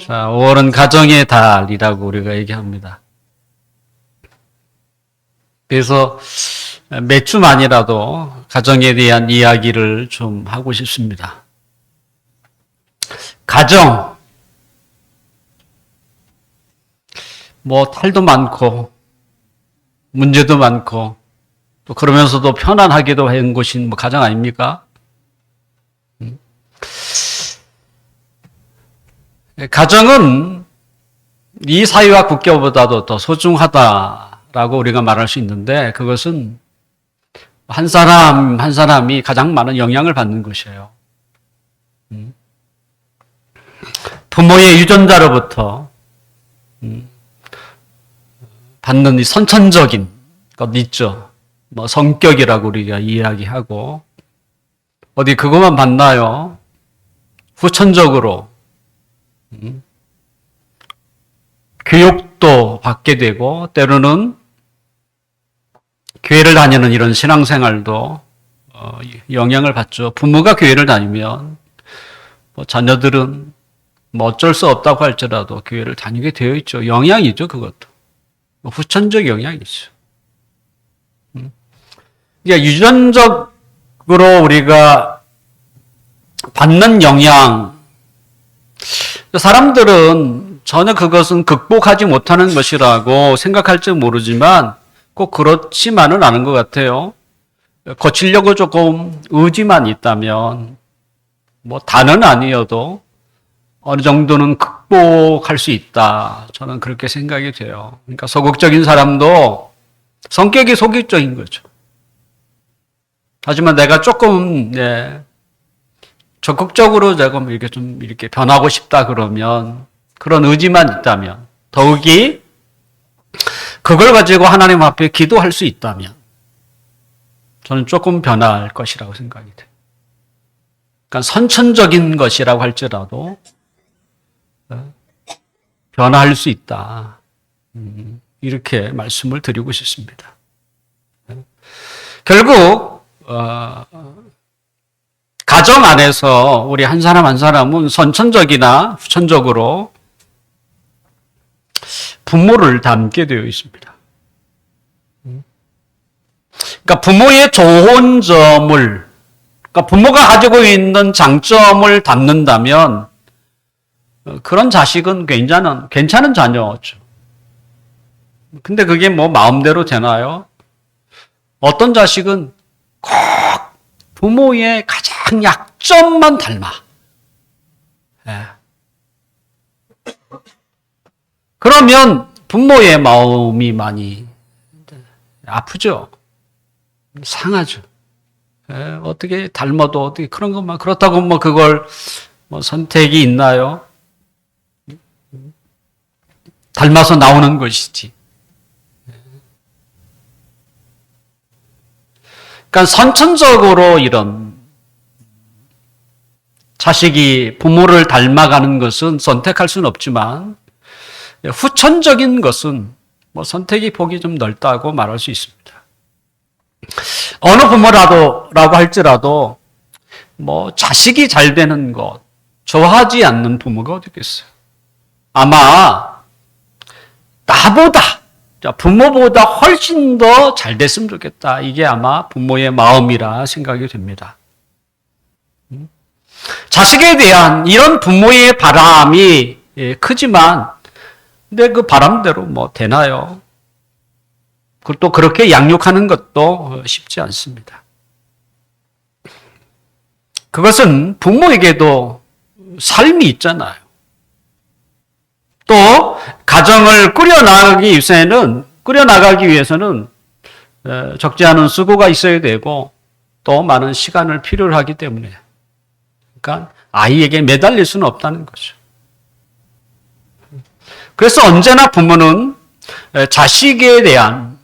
자, 5월은 가정의 달이라고 우리가 얘기합니다. 그래서 몇 주만이라도 가정에 대한 이야기를 좀 하고 싶습니다. 가정, 탈도 많고 문제도 많고 또 그러면서도 편안하기도 한 곳이 가정 아닙니까? 가정은 이 사회와 국가보다도 더 소중하다라고 우리가 말할 수 있는데, 그것은 한 사람 한 사람이 가장 많은 영향을 받는 것이에요. 부모의 유전자로부터 받는 이 선천적인 것 있죠. 성격이라고 우리가 이야기하고, 어디 그것만 받나요? 후천적으로 교육도 받게 되고, 때로는 교회를 다니는 이런 신앙생활도 영향을 받죠. 부모가 교회를 다니면 자녀들은 어쩔 수 없다고 할지라도 교회를 다니게 되어 있죠. 영향이죠, 그것도. 후천적 영향이죠. 그러니까 유전적으로 우리가 받는 영향, 사람들은 전혀 그것은 극복하지 못하는 것이라고 생각할지 모르지만 꼭 그렇지만은 않은 것 같아요. 고치려고 조금 의지만 있다면, 다는 아니어도 어느 정도는 극복할 수 있다. 저는 그렇게 생각이 돼요. 그러니까 소극적인 사람도 성격이 소극적인 거죠. 하지만 내가 조금, 적극적으로 조금 이렇게 변하고 싶다 그러면, 그런 의지만 있다면, 더욱이 그걸 가지고 하나님 앞에 기도할 수 있다면, 저는 조금 변할 것이라고 생각이 돼요. 그러니까 선천적인 것이라고 할지라도 변화할 수 있다. 이렇게 말씀을 드리고 싶습니다. 결국 가정 안에서 우리 한 사람 한 사람은 선천적이나 후천적으로 부모를 닮게 되어 있습니다. 그러니까 부모의 좋은 점을, 그러니까 부모가 가지고 있는 장점을 담는다면 그런 자식은 괜찮은 자녀죠. 근데 그게 마음대로 되나요? 어떤 자식은 꼭 부모의 가장 약점만 닮아. 그러면 부모의 마음이 많이 아프죠. 상하죠. 어떻게 닮아도 어떻게 그런 것만, 그렇다고 그걸 선택이 있나요? 닮아서 나오는 것이지. 그러니까 선천적으로 이런 자식이 부모를 닮아가는 것은 선택할 수는 없지만, 후천적인 것은 선택의 폭이 좀 넓다고 말할 수 있습니다. 어느 부모라고 할지라도 자식이 잘 되는 것 좋아하지 않는 부모가 어디 있겠어요. 아마 부모보다 훨씬 더 잘 됐으면 좋겠다. 이게 아마 부모의 마음이라 생각이 됩니다. 자식에 대한 이런 부모의 바람이 크지만, 근데 그 바람대로 되나요? 또 그렇게 양육하는 것도 쉽지 않습니다. 그것은 부모에게도 삶이 있잖아요. 또 가정을 꾸려나가기 위해서는 적지 않은 수고가 있어야 되고 또 많은 시간을 필요로 하기 때문에, 그러니까 아이에게 매달릴 수는 없다는 거죠. 그래서 언제나 부모는 자식에 대한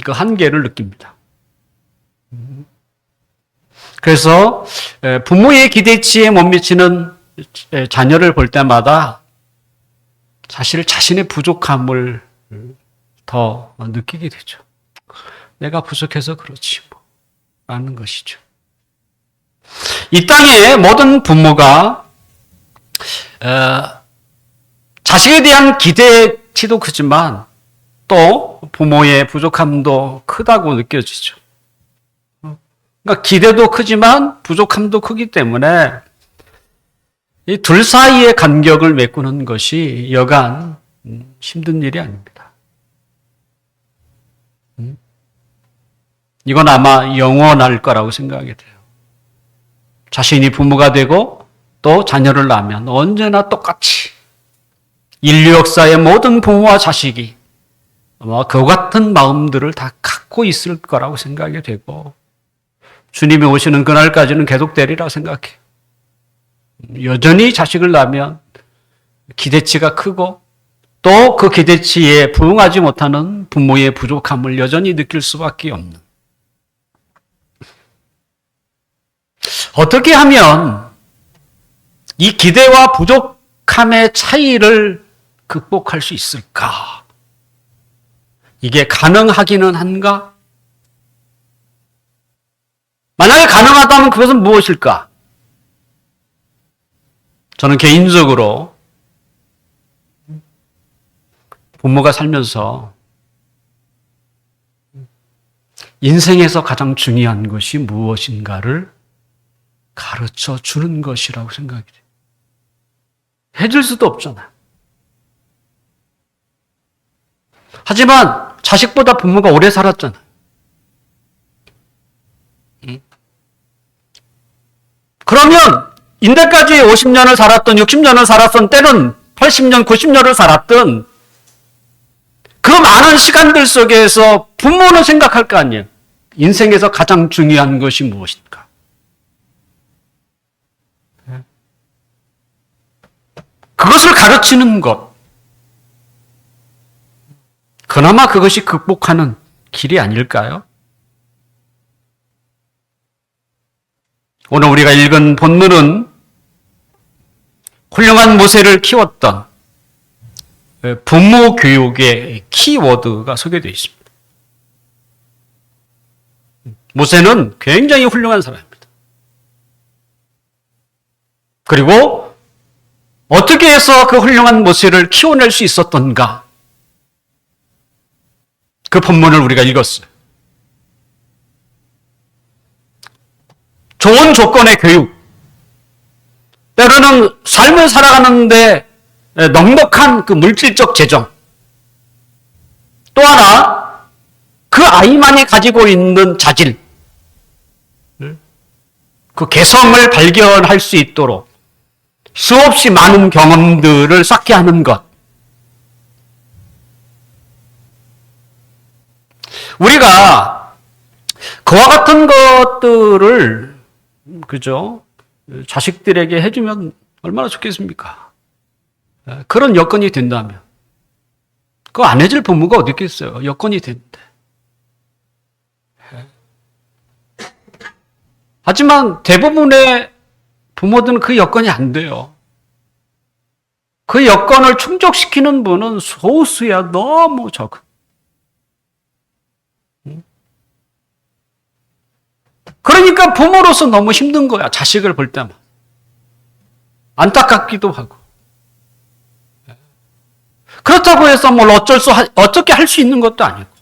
그 한계를 느낍니다. 그래서 부모의 기대치에 못 미치는 자녀를 볼 때마다 사실 자신의 부족함을 더 느끼게 되죠. 내가 부족해서 그렇지 라는 것이죠. 이 땅의 모든 부모가 자식에 대한 기대치도 크지만 또 부모의 부족함도 크다고 느껴지죠. 그러니까 기대도 크지만 부족함도 크기 때문에 이 둘 사이의 간격을 메꾸는 것이 여간 힘든 일이 아닙니다. 이건 아마 영원할 거라고 생각이 돼요. 자신이 부모가 되고 또 자녀를 낳으면 언제나 똑같이 인류 역사의 모든 부모와 자식이 아마 그 같은 마음들을 다 갖고 있을 거라고 생각이 되고 주님이 오시는 그날까지는 계속되리라 생각해요. 여전히 자식을 낳으면 기대치가 크고 또 그 기대치에 부응하지 못하는 부모의 부족함을 여전히 느낄 수밖에 없는. 어떻게 하면 이 기대와 부족함의 차이를 극복할 수 있을까? 이게 가능하기는 한가? 만약에 가능하다면 그것은 무엇일까? 저는 개인적으로 부모가 살면서 인생에서 가장 중요한 것이 무엇인가를 가르쳐 주는 것이라고 생각이 돼요. 해줄 수도 없잖아요. 하지만 자식보다 부모가 오래 살았잖아요. 그러면 인대까지 50년을 살았던 60년을 살았던 때는 80년, 90년을 살았던 그 많은 시간들 속에서 부모는 생각할 거 아니에요. 인생에서 가장 중요한 것이 무엇인가? 그것을 가르치는 것. 그나마 그것이 극복하는 길이 아닐까요? 오늘 우리가 읽은 본문은 훌륭한 모세를 키웠던 부모 교육의 키워드가 소개되어 있습니다. 모세는 굉장히 훌륭한 사람입니다. 그리고 어떻게 해서 그 훌륭한 모세를 키워낼 수 있었던가? 그 본문을 우리가 읽었어요. 좋은 조건의 교육, 때로는 삶을 살아가는데 넉넉한 그 물질적 재정, 또 하나 그 아이만이 가지고 있는 자질, 그 개성을 발견할 수 있도록 수없이 많은 경험들을 쌓게 하는 것. 우리가 그와 같은 것들을 그죠? 자식들에게 해주면 얼마나 좋겠습니까? 그런 여건이 된다면. 그거 안 해줄 부모가 어디 있겠어요? 여건이 되는데. 하지만 대부분의 부모들은 그 여건이 안 돼요. 그 여건을 충족시키는 분은 소수야. 너무 적어. 그러니까 부모로서 너무 힘든 거야. 자식을 볼 때만. 안타깝기도 하고. 그렇다고 해서 뭘 어떻게 할 수 있는 것도 아니고.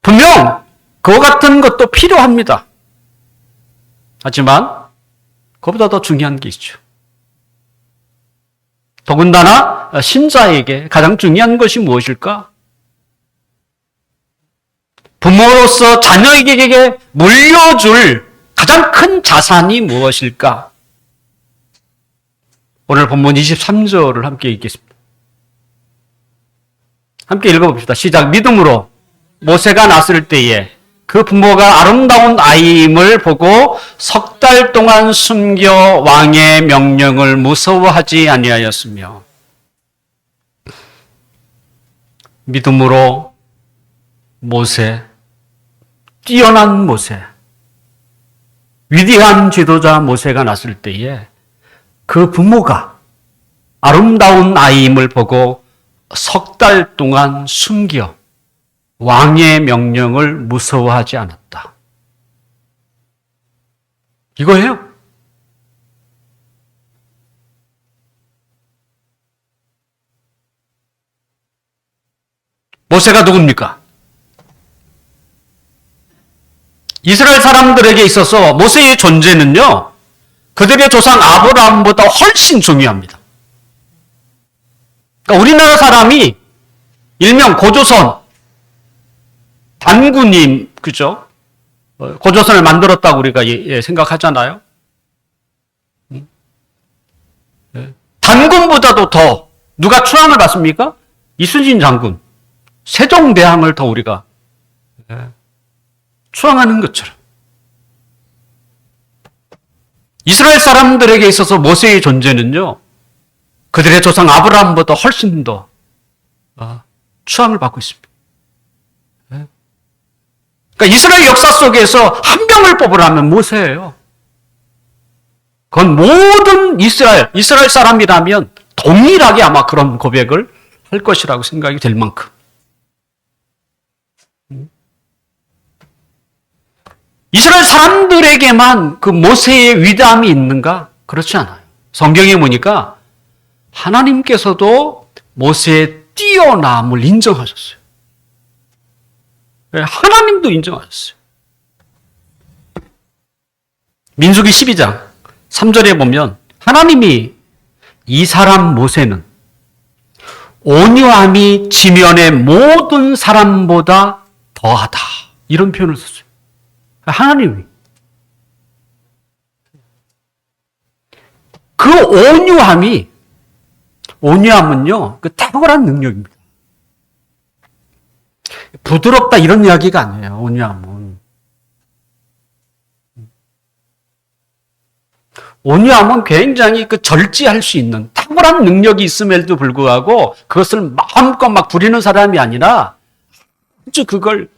분명 그와 같은 것도 필요합니다. 하지만 그보다 더 중요한 게 있죠. 더군다나 신자에게 가장 중요한 것이 무엇일까? 부모로서 자녀에게 물려줄 가장 큰 자산이 무엇일까? 오늘 본문 23절을 함께 읽겠습니다. 함께 읽어봅시다. 시작. 믿음으로 모세가 났을 때에 그 부모가 아름다운 아이임을 보고 석 달 동안 숨겨 왕의 명령을 무서워하지 아니하였으며 믿음으로 모세, 뛰어난 모세, 위대한 지도자 모세가 났을 때에 그 부모가 아름다운 아이임을 보고 석 달 동안 숨겨 왕의 명령을 무서워하지 않았다. 이거예요. 모세가 누굽니까? 이스라엘 사람들에게 있어서 모세의 존재는요, 그들의 조상 아브라함보다 훨씬 중요합니다. 그러니까 우리나라 사람이 일명 고조선 단구님, 그죠? 고조선을 만들었다고 우리가 생각하잖아요. 단군보다도 더 누가 추앙을 받습니까? 이순신 장군, 세종대왕을 더 우리가 추앙하는 것처럼 이스라엘 사람들에게 있어서 모세의 존재는요, 그들의 조상 아브라함보다 훨씬 더 추앙을 받고 있습니다. 그러니까 이스라엘 역사 속에서 한 명을 뽑으라면 모세예요. 그건 모든 이스라엘 사람이라면 동일하게 아마 그런 고백을 할 것이라고 생각이 될 만큼. 이스라엘 사람들에게만 그 모세의 위대함이 있는가? 그렇지 않아요. 성경에 보니까 하나님께서도 모세의 뛰어남을 인정하셨어요. 하나님도 인정하셨어요. 민수기 12장 3절에 보면 하나님이 이 사람 모세는 온유함이 지면의 모든 사람보다 더하다. 이런 표현을 썼어요. 하나님이. 그 온유함은요, 그 탁월한 능력입니다. 부드럽다 이런 이야기가 아니에요, 온유함은. 온유함은 굉장히 그 절제할 수 있는 탁월한 능력이 있음에도 불구하고 그것을 마음껏 막 부리는 사람이 아니라 아주 그걸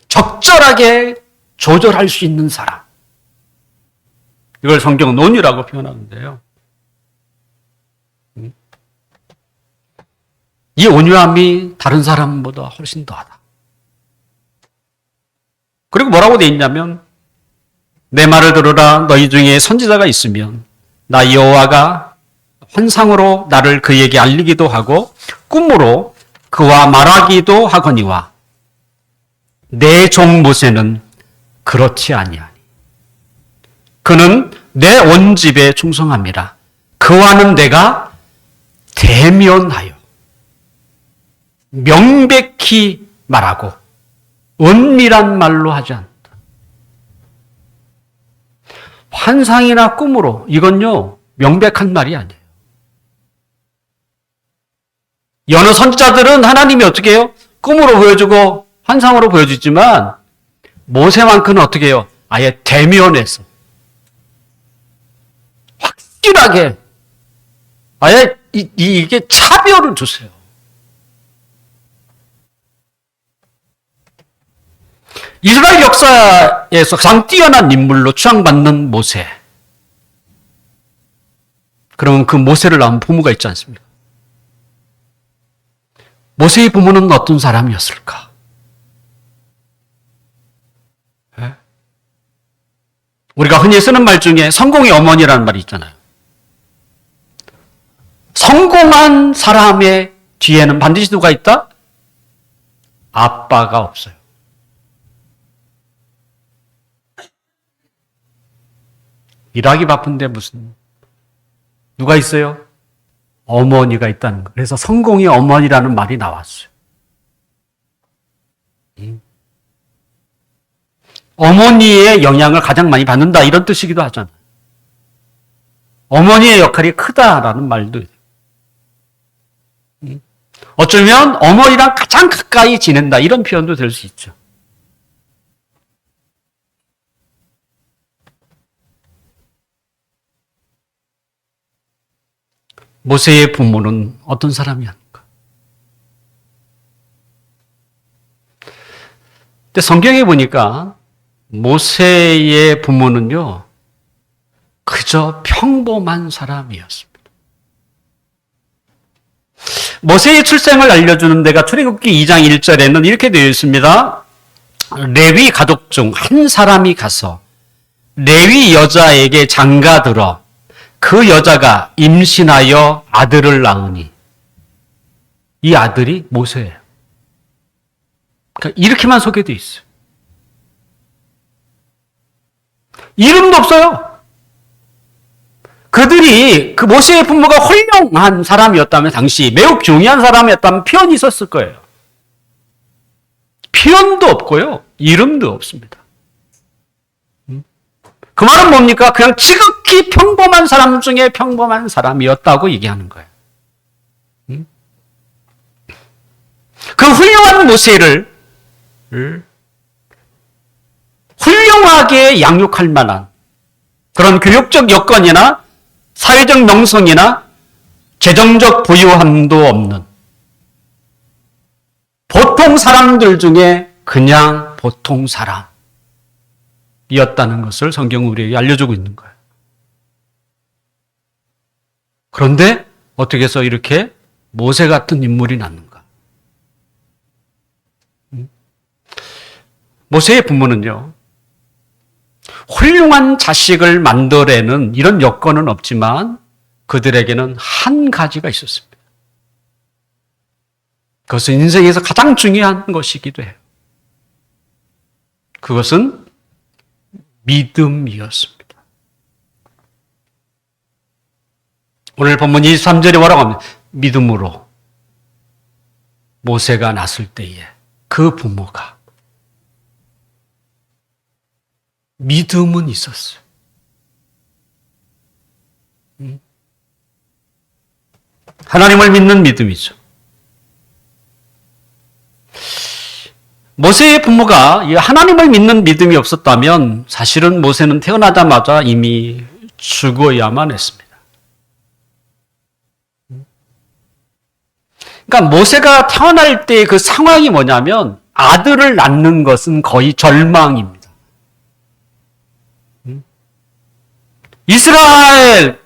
적절하게 조절할 수 있는 사람. 이걸 성경은 온유라고 표현하는데요. 이 온유함이 다른 사람보다 훨씬 더하다. 그리고 뭐라고 돼 있냐면 내 말을 들으라. 너희 중에 선지자가 있으면 나 여호와가 환상으로 나를 그에게 알리기도 하고 꿈으로 그와 말하기도 하거니와 내 종 모세는 그렇지 아니하니 그는 내 온 집에 충성함이라. 그와는 내가 대면하여 명백히 말하고 은밀한 말로 하지 않는다. 환상이나 꿈으로 이건요 명백한 말이 아니에요. 여느 선지자들은 하나님이 어떻게 해요? 꿈으로 보여주고 환상으로 보여주지만 모세만큼은 어떻게 해요? 아예 대면해서 확실하게 아예 이게 차별을 주세요. 이스라엘 역사에서 가장 뛰어난 인물로 추앙받는 모세. 그러면 그 모세를 낳은 부모가 있지 않습니까? 모세의 부모는 어떤 사람이었을까? 우리가 흔히 쓰는 말 중에 성공의 어머니라는 말이 있잖아요. 성공한 사람의 뒤에는 반드시 누가 있다? 아빠가 없어요. 일하기 바쁜데 무슨 누가 있어요? 어머니가 있다는 거. 그래서 성공의 어머니라는 말이 나왔어요. 어머니의 영향을 가장 많이 받는다 이런 뜻이기도 하잖아요. 어머니의 역할이 크다라는 말도 어쩌면 어머니랑 가장 가까이 지낸다 이런 표현도 될 수 있죠. 모세의 부모는 어떤 사람이었는가? 근데 성경에 보니까 모세의 부모는요, 그저 평범한 사람이었습니다. 모세의 출생을 알려주는 데가 출애굽기 2장 1절에는 이렇게 되어 있습니다. 레위 가족 중 한 사람이 가서 레위 여자에게 장가들어 그 여자가 임신하여 아들을 낳으니 이 아들이 모세예요. 그러니까 이렇게만 소개되어 있어요. 이름도 없어요. 그들이 그 모세의 부모가 훌륭한 사람이었다면 당시 매우 경이한 사람이었다면 표현이 있었을 거예요. 표현도 없고요. 이름도 없습니다. 그 말은 뭡니까? 그냥 지극히 평범한 사람 중에 평범한 사람이었다고 얘기하는 거예요. 그 훌륭한 모세를 훌륭하게 양육할 만한 그런 교육적 여건이나 사회적 명성이나 재정적 부유함도 없는 보통 사람들 중에 그냥 보통 사람이었다는 것을 성경은 우리에게 알려주고 있는 거예요. 그런데 어떻게 해서 이렇게 모세 같은 인물이 났는가? 모세의 부모는요, 훌륭한 자식을 만들어내는 이런 여건은 없지만 그들에게는 한 가지가 있었습니다. 그것은 인생에서 가장 중요한 것이기도 해요. 그것은 믿음이었습니다. 오늘 본문 23절에 뭐라고 합니까? 믿음으로 모세가 났을 때에 그 부모가 믿음은 있었어요. 하나님을 믿는 믿음이죠. 모세의 부모가 하나님을 믿는 믿음이 없었다면 사실은 모세는 태어나자마자 이미 죽어야만 했습니다. 그러니까 모세가 태어날 때 그 상황이 뭐냐면 아들을 낳는 것은 거의 절망입니다. 이스라엘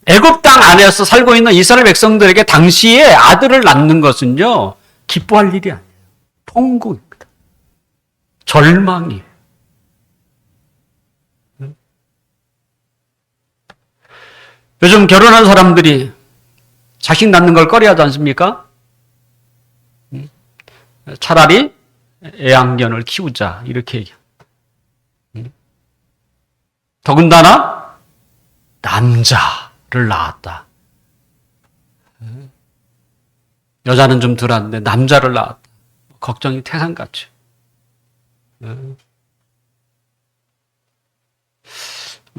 애굽 땅 안에서 살고 있는 이스라엘 백성들에게 당시에 아들을 낳는 것은요, 기뻐할 일이 아니에요. 통곡입니다. 절망이에요. 요즘 결혼한 사람들이 자식 낳는 걸 꺼려하지 않습니까? 차라리 애완견을 키우자 이렇게 얘기해요. 더군다나 남자를 낳았다. 여자는 좀 덜한데 남자를 낳았다. 걱정이 태산같이.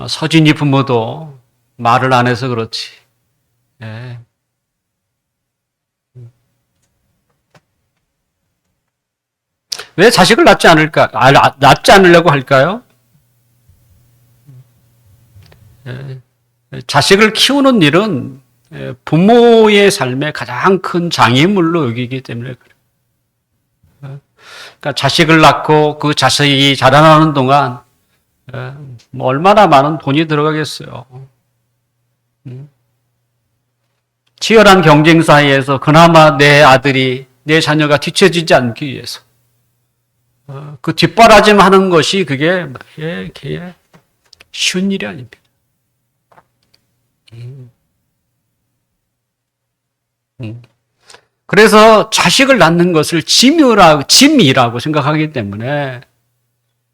서진이 부모도 말을 안 해서 그렇지. 예. 왜 자식을 낳지 않을까? 낳지 않으려고 할까요? 자식을 키우는 일은 부모의 삶에 가장 큰 장애물로 여기기 때문에 그래요. 그러니까 자식을 낳고 그 자식이 자라나는 동안 뭐 얼마나 많은 돈이 들어가겠어요. 치열한 경쟁 사이에서 그나마 내 아들이, 내 자녀가 뒤처지지 않기 위해서 그 뒷바라짐 하는 것이 그게 쉬운 일이 아닙니다. 그래서 자식을 낳는 것을 짐이라고 생각하기 때문에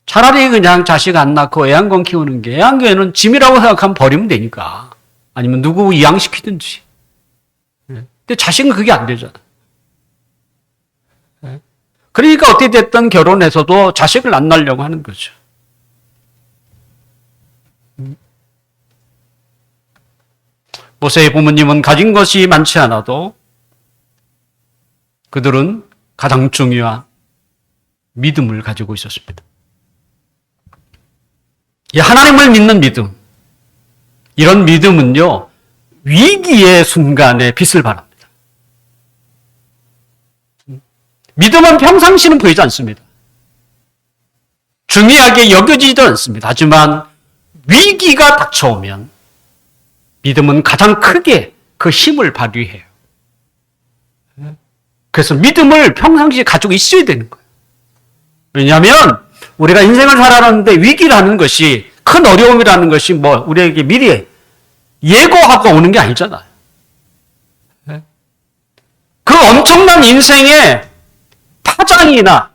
차라리 그냥 자식 안 낳고 애완견 키우는 게, 애완견은 짐이라고 생각하면 버리면 되니까. 아니면 누구 이양시키든지. 근데 자식은 그게 안 되잖아. 그러니까 어떻게 됐든 결혼해서도 자식을 안 낳으려고 하는 거죠. 모세의 부모님은 가진 것이 많지 않아도 그들은 가장 중요한 믿음을 가지고 있었습니다. 이 하나님을 믿는 믿음, 이런 믿음은요, 위기의 순간에 빛을 발합니다. 믿음은 평상시는 보이지 않습니다. 중요하게 여겨지지도 않습니다. 하지만 위기가 닥쳐오면 믿음은 가장 크게 그 힘을 발휘해요. 그래서 믿음을 평상시에 가지고 있어야 되는 거예요. 왜냐하면 우리가 인생을 살아가는데 위기라는 것이, 큰 어려움이라는 것이 우리에게 미리 예고하고 오는 게 아니잖아요. 그 엄청난 인생의 파장이나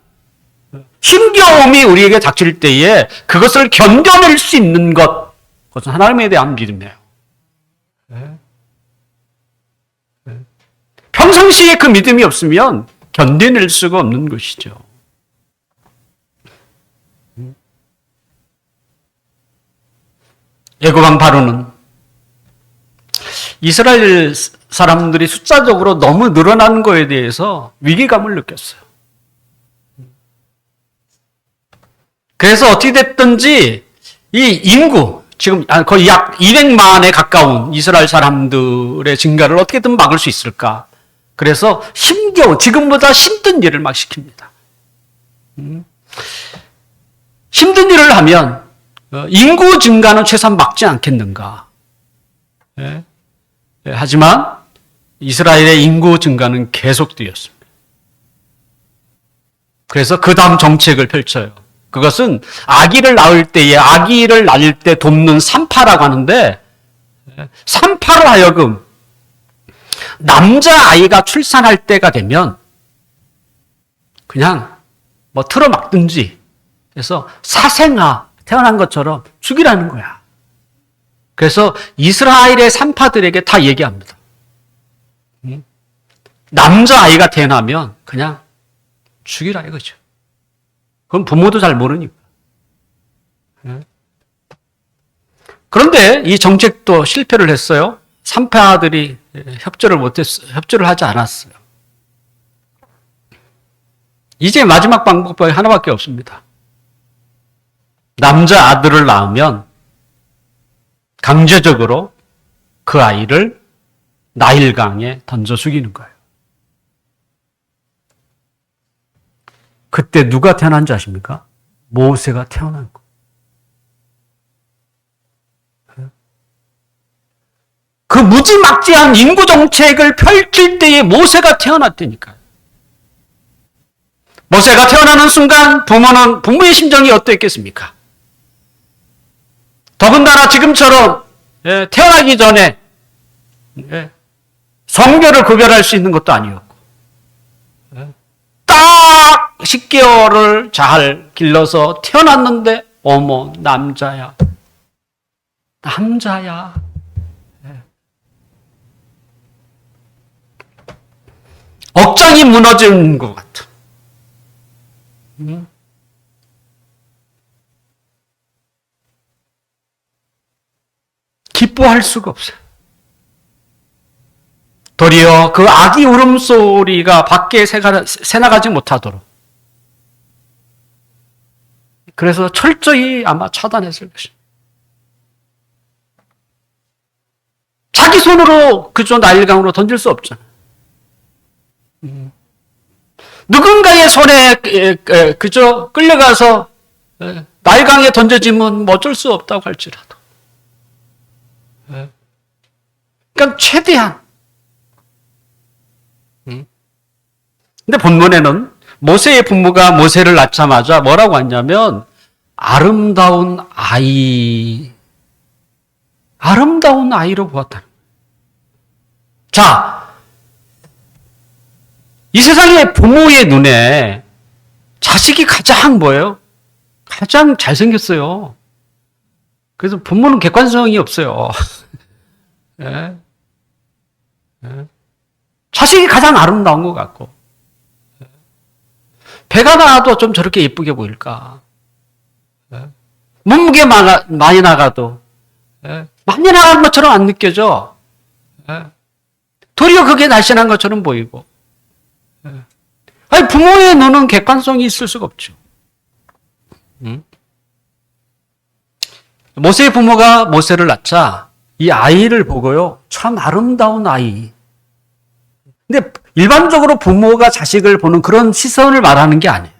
힘겨움이 우리에게 닥칠 때에 그것을 견뎌낼 수 있는 것, 그것은 하나님에 대한 믿음이에요. 평상시에 그 믿음이 없으면 견뎌낼 수가 없는 것이죠. 예고방 바로는 이스라엘 사람들이 숫자적으로 너무 늘어나는 거에 대해서 위기감을 느꼈어요. 그래서 어떻게 됐든지 이 인구, 지금 거의 약 200만에 가까운 이스라엘 사람들의 증가를 어떻게든 막을 수 있을까? 그래서 지금보다 힘든 일을 막 시킵니다. 힘든 일을 하면 인구 증가는 최소한 막지 않겠는가? 하지만 이스라엘의 인구 증가는 계속되었습니다. 그래서 그 다음 정책을 펼쳐요. 그것은 아기를 낳을 때 돕는 산파라고 하는데, 산파로 하여금 남자아이가 출산할 때가 되면 그냥 틀어막든지 해서 사생아, 태어난 것처럼 죽이라는 거야. 그래서 이스라엘의 산파들에게 다 얘기합니다. 남자아이가 태어나면 그냥 죽이라 이거죠. 그건 부모도 잘 모르니까. 그런데 이 정책도 실패를 했어요. 산파들이 협조를 하지 않았어요. 이제 마지막 방법이 하나밖에 없습니다. 남자 아들을 낳으면 강제적으로 그 아이를 나일강에 던져 죽이는 거예요. 그때 누가 태어난지 아십니까? 모세가 태어난 거. 그 무지막지한 인구 정책을 펼칠 때에 모세가 태어났다니까요. 모세가 태어나는 순간 부모의 심정이 어떠했겠습니까? 더군다나 지금처럼 태어나기 전에 성별을 구별할 수 있는 것도 아니었고, 딱 10개월을 잘 길러서 태어났는데 어머 남자야. 억장이 무너진 것 같은. 기뻐할 수가 없어요. 도리어 그 아기 울음소리가 밖에 새나가지 못하도록. 그래서 철저히 아마 차단했을 것입니다. 자기 손으로 그저 나일강으로 던질 수 없잖아요. 누군가의 손에 그저 끌려가서 나일강에 던져지면 어쩔 수 없다고 할지라도. 그러니까 최대한. 근데 본문에는 모세의 부모가 모세를 낳자마자 뭐라고 했냐면 아름다운 아이로 보았다는 거예요. 자, 이 세상의 부모의 눈에 자식이 가장 뭐예요? 가장 잘생겼어요. 그래서 부모는 객관성이 없어요. 예. 자식이 가장 아름다운 것 같고, 배가 나와도 좀 저렇게 예쁘게 보일까? 몸무게 많이 나가도 많이 나간 것처럼 안 느껴져. 도리어 그게 날씬한 것처럼 보이고. 아니, 부모의 눈은 객관성이 있을 수가 없죠. 모세의 부모가 모세를 낳자 이 아이를 보고요, 참 아름다운 아이. 근데 일반적으로 부모가 자식을 보는 그런 시선을 말하는 게 아니에요.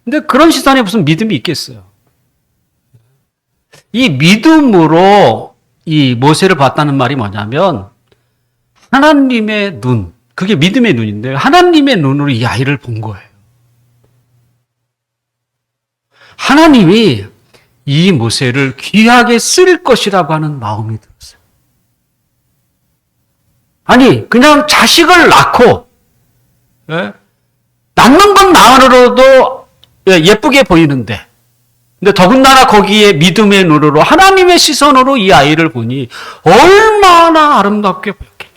근데 그런 시선에 무슨 믿음이 있겠어요? 이 믿음으로 이 모세를 봤다는 말이 뭐냐면 하나님의 눈, 그게 믿음의 눈인데요. 하나님의 눈으로 이 아이를 본 거예요. 하나님이 이 모세를 귀하게 쓸 것이라고 하는 마음이 들었어요. 아니, 그냥 자식을 낳고, 낳는 것만으로도 예쁘게 보이는데, 근데 더군다나 거기에 믿음의 눈으로, 하나님의 시선으로 이 아이를 보니 얼마나 아름답게 보였겠냐.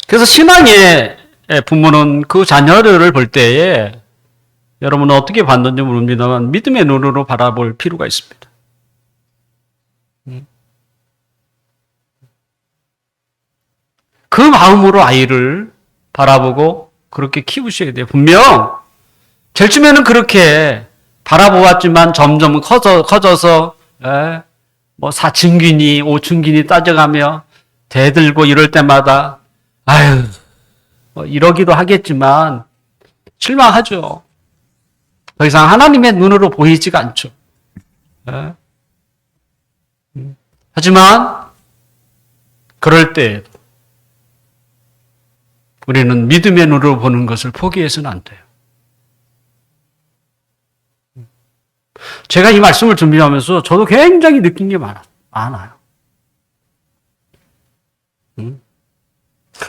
그래서 신앙의 부모는 그 자녀를 볼 때에 여러분은 어떻게 봤는지 모릅니다만 믿음의 눈으로 바라볼 필요가 있습니다. 그 마음으로 아이를 바라보고 그렇게 키우셔야 돼요. 분명 제일 처음에는 그렇게 바라보았지만 점점 커져서 뭐 사춘기니 오춘기니 따져가며 대들고 이럴 때마다 아유 뭐 이러기도 하겠지만 실망하죠. 더 이상 하나님의 눈으로 보이지가 않죠. 하지만 그럴 때에도 우리는 믿음의 눈으로 보는 것을 포기해서는 안 돼요. 제가 이 말씀을 준비하면서 저도 굉장히 느낀 게 많아요.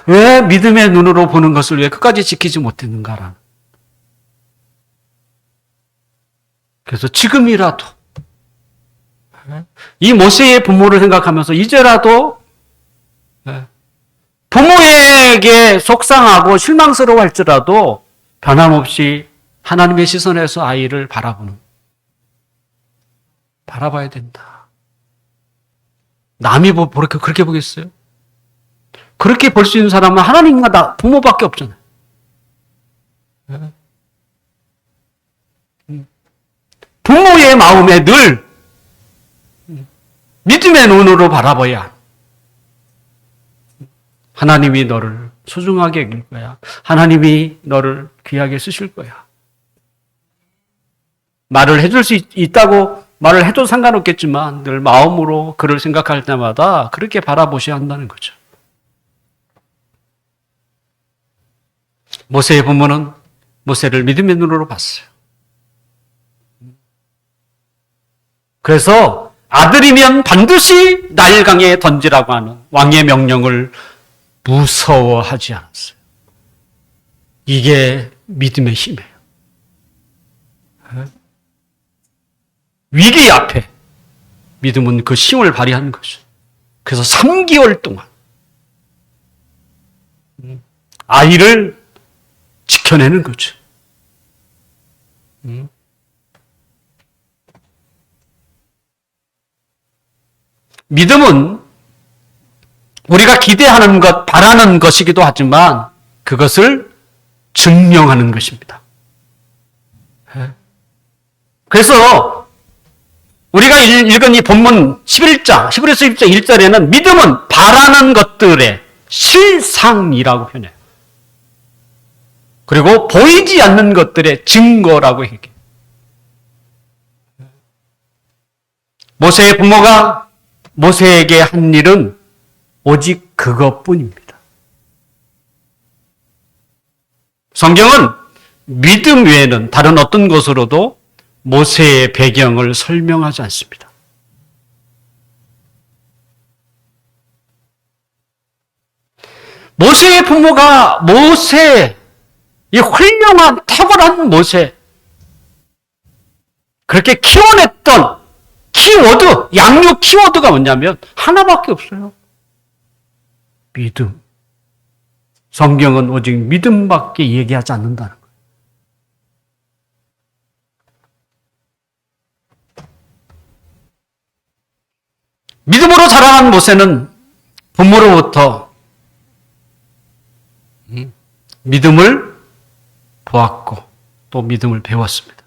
왜 믿음의 눈으로 보는 것을 왜 끝까지 지키지 못했는가라는. 그래서 지금이라도 이 모세의 부모를 생각하면서 이제라도 부모에게 속상하고 실망스러워 할지라도 변함없이 하나님의 시선에서 아이를 바라봐야 된다. 남이 그렇게 보겠어요? 그렇게 볼 수 있는 사람은 하나님과 부모밖에 없잖아요. 부모의 마음에 늘 믿음의 눈으로 바라봐야 하나님이 너를 소중하게 여길 거야. 하나님이 너를 귀하게 쓰실 거야. 말을 해줄 수 있다고 말을 해도 상관없겠지만 늘 마음으로 그를 생각할 때마다 그렇게 바라보셔야 한다는 거죠. 모세의 부모는 모세를 믿음의 눈으로 봤어요. 그래서 아들이면 반드시 나일강에 던지라고 하는 왕의 명령을 무서워하지 않았어요. 이게 믿음의 힘이에요. 위기 앞에 믿음은 그 힘을 발휘하는 거죠. 그래서 3개월 동안 아이를 지켜내는 거죠. 믿음은 우리가 기대하는 것, 바라는 것이기도 하지만 그것을 증명하는 것입니다. 그래서 우리가 읽은 이 본문 11장, 11에서 12장 1절에는 믿음은 바라는 것들의 실상이라고 표현해요. 그리고 보이지 않는 것들의 증거라고 얘기해요. 모세의 부모가 모세에게 한 일은 오직 그것뿐입니다. 성경은 믿음 외에는 다른 어떤 것으로도 모세의 배경을 설명하지 않습니다. 모세의 부모가 이 훌륭한 탁월한 모세, 그렇게 키워냈던 키워드, 양육 키워드가 뭐냐면 하나밖에 없어요. 믿음. 성경은 오직 믿음밖에 얘기하지 않는다는 거예요. 믿음으로 자라난 모세는 부모로부터 믿음을 보았고 또 믿음을 배웠습니다.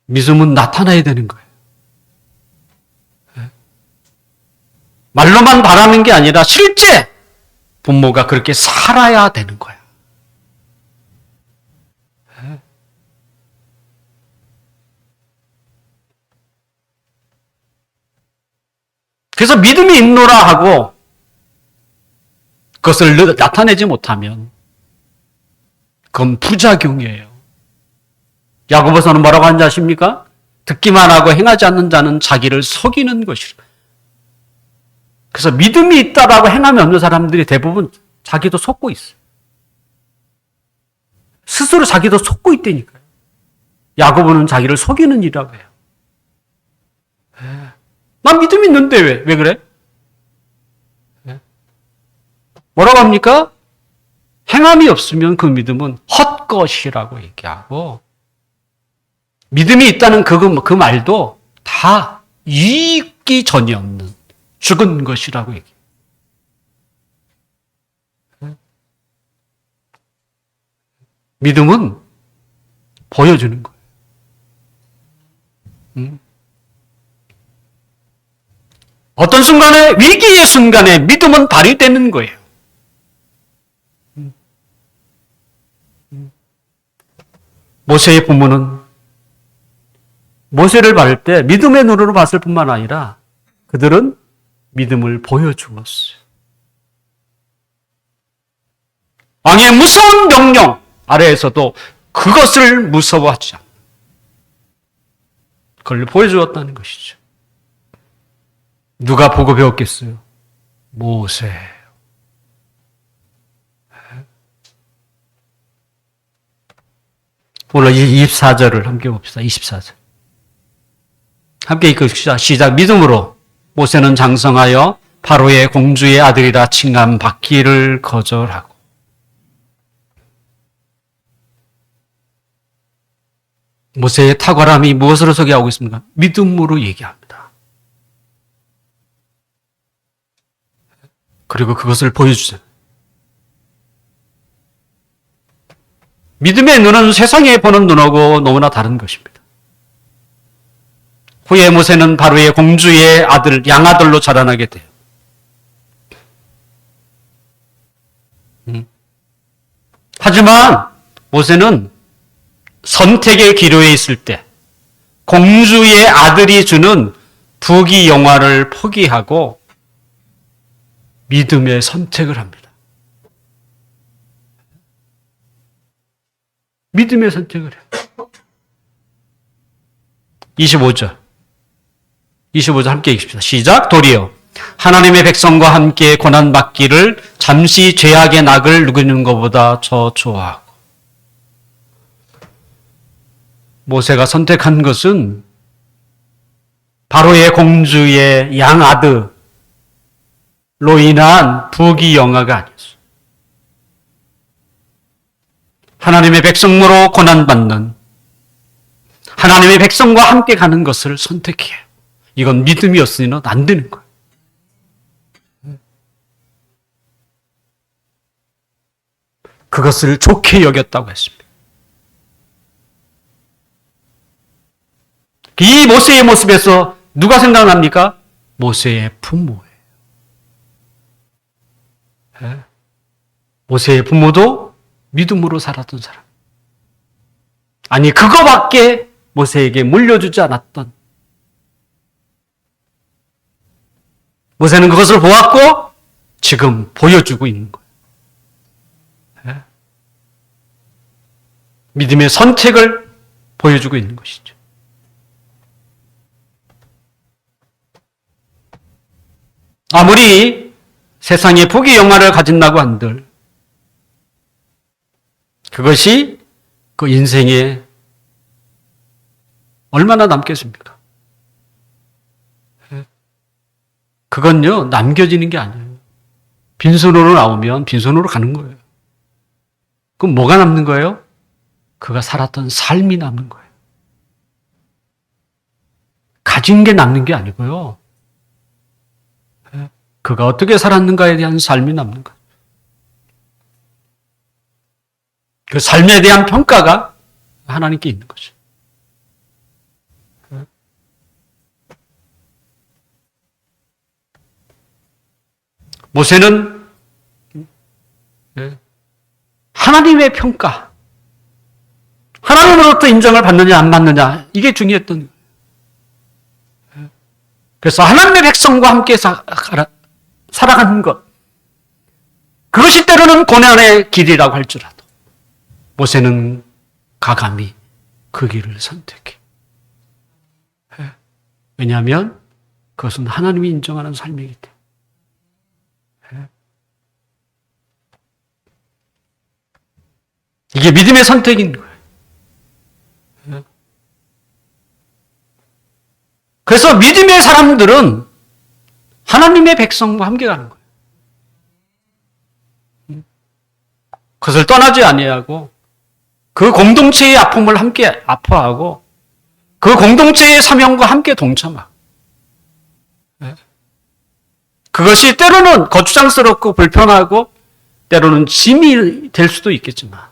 믿음은 나타나야 되는 거예요. 말로만 바라는 게 아니라 실제 부모가 그렇게 살아야 되는 거예요. 그래서 믿음이 있노라 하고 그것을 나타내지 못하면 그건 부작용이에요. 야고보서는 뭐라고 하는지 아십니까? 듣기만 하고 행하지 않는 자는 자기를 속이는 것이라. 그래서 믿음이 있다라고 행함이 없는 사람들이 대부분 자기도 속고 있어요. 스스로 자기도 속고 있다니까요. 야고보는 자기를 속이는 일이라고 해요. 난 믿음이 있는데 왜 그래? 뭐라고 합니까? 행함이 없으면 그 믿음은 헛것이라고 얘기하고, 믿음이 있다는 그 말도 다 유익이 전혀 없는 죽은 것이라고 얘기해요. 믿음은 보여주는 거예요. 어떤 순간에, 위기의 순간에 믿음은 발휘되는 거예요. 모세의 부모는 모세를 받을 때 믿음의 눈으로 봤을 뿐만 아니라 그들은 믿음을 보여주었어요. 왕의 무서운 명령 아래에서도 그것을 무서워하지 않는, 그걸 보여주었다는 것이죠. 누가 보고 배웠겠어요? 모세. 오늘 24절을 함께 봅시다. 24절. 함께 읽읍시다. 시작. 믿음으로 모세는 장성하여 바로의 공주의 아들이라 칭함받기를 거절하고. 모세의 탁월함이 무엇으로 소개하고 있습니까? 믿음으로 얘기합니다. 그리고 그것을 보여주세요. 믿음의 눈은 세상에 보는 눈하고 너무나 다른 것입니다. 후에 모세는 바로의 공주의 아들, 양아들로 자라나게 돼요. 하지만 모세는 선택의 기로에 있을 때 공주의 아들이 주는 부귀 영화를 포기하고 믿음의 선택을 합니다. 믿음의 선택을 해요. 25절 함께 읽읍시다. 시작. 도리어 하나님의 백성과 함께 고난받기를 잠시 죄악의 낙을 누리는 것보다 더 좋아하고. 모세가 선택한 것은 바로의 공주의 양아들로 인한 부귀 영화가 아니었어요. 하나님의 백성으로 고난받는, 하나님의 백성과 함께 가는 것을 선택해요. 이건 믿음이었으면 안 되는 거예요. 그것을 좋게 여겼다고 했습니다. 이 모세의 모습에서 누가 생각납니까? 모세의 부모예요. 모세의 부모도 믿음으로 살았던 사람. 아니, 그거밖에 모세에게 물려주지 않았던. 모세는 그것을 보았고 지금 보여주고 있는 거예요. 믿음의 선택을 보여주고 있는 것이죠. 아무리 세상에 부귀 영화를 가진다고 한들 그것이 그 인생에 얼마나 남겠습니까? 그건요, 남겨지는 게 아니에요. 빈손으로 나오면 빈손으로 가는 거예요. 그럼 뭐가 남는 거예요? 그가 살았던 삶이 남는 거예요. 가진 게 남는 게 아니고요. 그가 어떻게 살았는가에 대한 삶이 남는 거예요. 그 삶에 대한 평가가 하나님께 있는 거죠. 모세는 하나님의 평가, 하나님으로부터 인정을 받느냐 안 받느냐, 이게 중요했던 거예요. 그래서 하나님의 백성과 함께 살아가는 것, 그것이 때로는 고난의 길이라고 할지라도 모세는 가감히 그 길을 선택해. 왜냐하면 그것은 하나님이 인정하는 삶이기 때문에. 이게 믿음의 선택인 거예요. 그래서 믿음의 사람들은 하나님의 백성과 함께 가는 거예요. 그것을 떠나지 아니하고 그 공동체의 아픔을 함께 아파하고 그 공동체의 사명과 함께 동참하고 그것이 때로는 거추장스럽고 불편하고 때로는 짐이 될 수도 있겠지만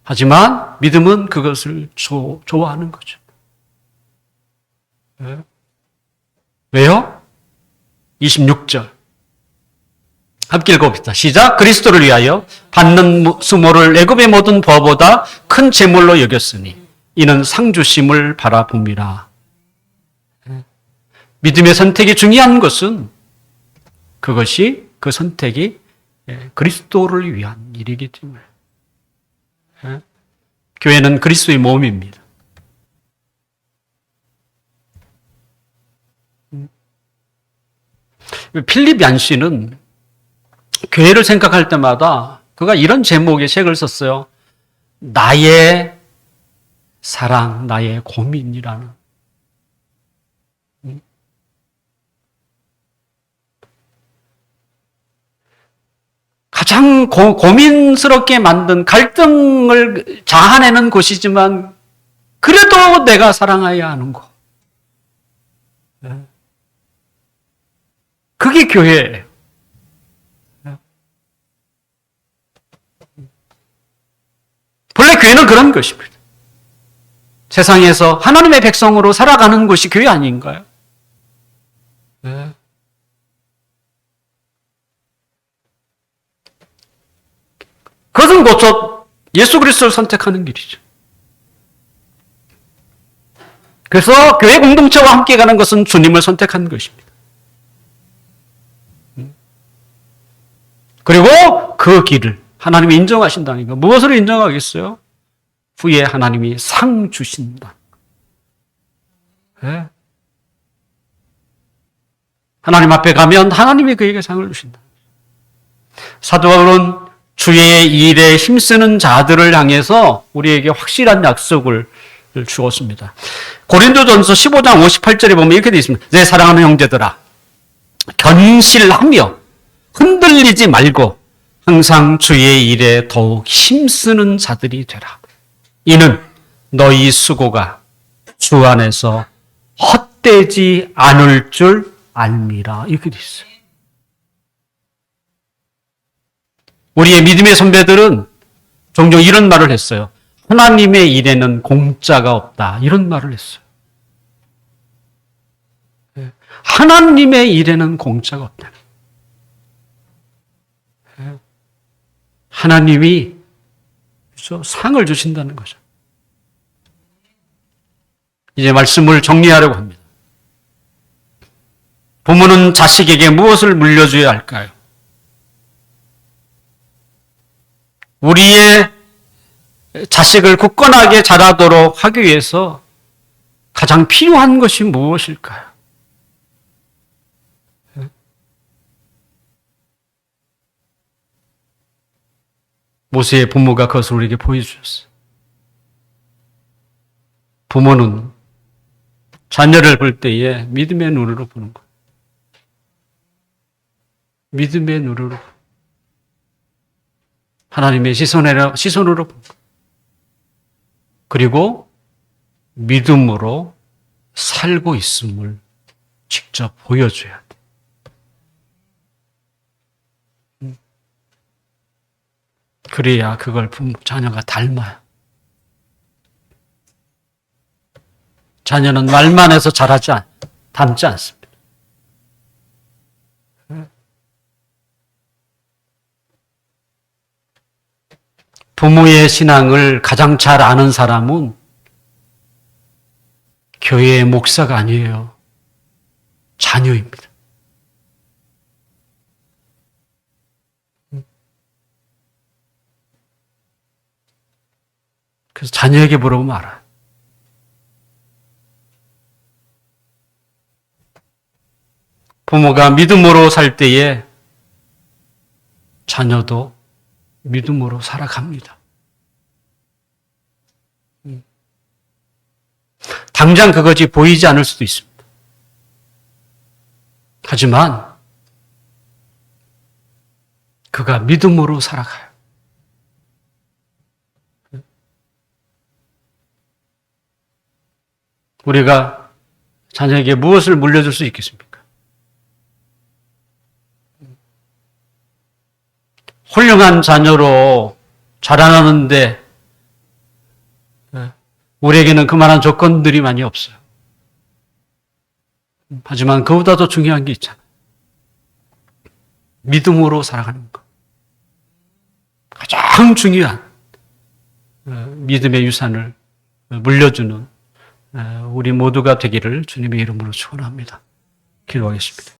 하지만 믿음은 그것을 좋아하는 거죠. 왜요? 26절 함께 읽어봅시다. 시작. 그리스도를 위하여 받는 수모를 애굽의 모든 부하보다 큰 재물로 여겼으니 이는 상 주심을 바라봅니다. 믿음의 선택이 중요한 것은 그것이 그 선택이 그리스도를 위한 일이기 때문에 교회는 그리스도의 몸입니다. 필립 얀시는 교회를 생각할 때마다 그가 이런 제목의 책을 썼어요. 나의 사랑, 나의 고민이라는. 가장 고민스럽게 만든 갈등을 자아내는 곳이지만 그래도 내가 사랑해야 하는 것. 그게 교회예요. 본래 교회는 그런 것입니다. 세상에서 하나님의 백성으로 살아가는 곳이 교회 아닌가요? 네. 그것은 곧 예수 그리스도를 선택하는 길이죠. 그래서 교회 공동체와 함께 가는 것은 주님을 선택하는 것입니다. 그리고 그 길을 하나님이 인정하신다니까. 무엇을 인정하겠어요? 후에 하나님이 상 주신다. 네. 하나님 앞에 가면 하나님이 그에게 상을 주신다. 사도 바울은 주의 일에 힘쓰는 자들을 향해서 우리에게 확실한 약속을 주었습니다. 고린도전서 15장 58절에 보면 이렇게 되어 있습니다. 내 사랑하는 형제들아, 견실하며 흔들리지 말고 항상 주의 일에 더욱 힘쓰는 자들이 되라. 이는 너희 수고가 주 안에서 헛되지 않을 줄 알미라. 이렇게 되어 있어요. 우리의 믿음의 선배들은 종종 이런 말을 했어요. 하나님의 일에는 공짜가 없다. 이런 말을 했어요. 하나님의 일에는 공짜가 없다. 하나님이 상을 주신다는 거죠. 이제 말씀을 정리하려고 합니다. 부모는 자식에게 무엇을 물려줘야 할까요? 우리의 자식을 굳건하게 자라도록 하기 위해서 가장 필요한 것이 무엇일까요? 모세의 부모가 그것을 우리에게 보여주셨어요. 부모는 자녀를 볼 때에 믿음의 눈으로 보는 거예요. 믿음의 눈으로. 하나님의 시선으로 보는 거예요. 그리고 믿음으로 살고 있음을 직접 보여줘야 돼. 그래야 그걸 자녀가 닮아요. 자녀는 말만 해서 닮지 않습니다. 부모의 신앙을 가장 잘 아는 사람은 교회의 목사가 아니에요. 자녀입니다. 그래서 자녀에게 물어보면 알아요. 부모가 믿음으로 살 때에 자녀도 믿음으로 살아갑니다. 당장 그것이 보이지 않을 수도 있습니다. 하지만 그가 믿음으로 살아가요. 우리가 자녀에게 무엇을 물려줄 수 있겠습니까? 훌륭한 자녀로 자라나는데 우리에게는 그만한 조건들이 많이 없어요. 하지만 그보다 더 중요한 게 있잖아요. 믿음으로 살아가는 것. 가장 중요한 믿음의 유산을 물려주는 우리 모두가 되기를 주님의 이름으로 축원합니다. 기도하겠습니다.